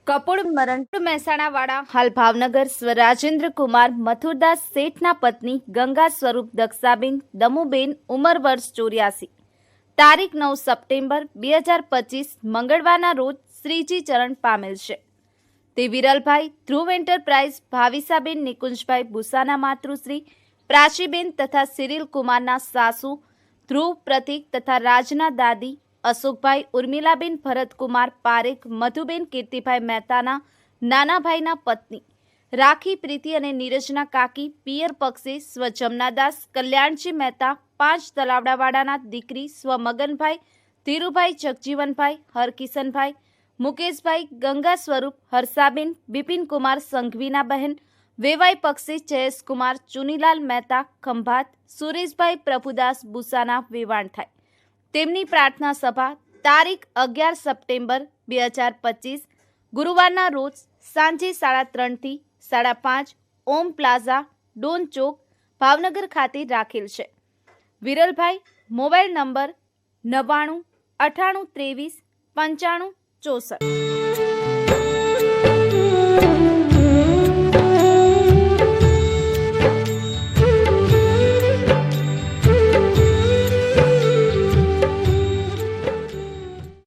કપૂર મરણ મહેસાણાવાળા હાલ ભાવનગર રાજેન્દ્ર કુમાર મથુરદાસ શેઠના પત્ની ગંગા સ્વરૂપ દક્ષાબેન દમુબેન ઉંમર વર્ષ 84 તારીખ 9 સપ્ટેમ્બર 2025 મંગળવારના રોજ શ્રીજી ચરણ પામેલ છે. તે વિરલભાઈ ધ્રુવ એન્ટરપ્રાઇઝ ભાવિસાબેન નિકુંજભાઈ ભૂસાના માતૃશ્રી પ્રાચીબેન તથા સિરિલ કુમારના સાસુ ધ્રુવ પ્રતીક તથા રાજના દાદી અશોકભાઈ ઉર્મિલાબેન ભરતકુમાર પારેખ મધુબેન કીર્તિભાઈ મહેતાના નાના ભાઈના પત્ની રાખી પ્રીતિ અને નીરજના કાકી પિયર પક્ષે સ્વ જમનાદાસ કલ્યાણજી મહેતા 5 તલાવડાવાડાના દીકરી સ્વ મગનભાઈ ધીરુભાઈ જગજીવનભાઈ હરકિશનભાઈ મુકેશભાઈ ગંગા સ્વરૂપ હર્ષાબેન બિપિનકુમાર સંઘવીના બહેન વેવાઈ પક્ષે જયેશકુમાર ચુનીલાલ મહેતા ખંભાત સુરેશભાઈ પ્રભુદાસ બુસાના વેવાણ થાય. તેમની પ્રાર્થના સભા તારીખ 11 સપ્ટેમ્બર 2025 ગુરુવારના રોજ સાંજે 3:30 થી 5:30 ઓમ પ્લાઝા ડોન ચોક ભાવનગર ખાતે રાખેલ છે. વિરલભાઈ મોબાઈલ નંબર 99 98 23 95 64.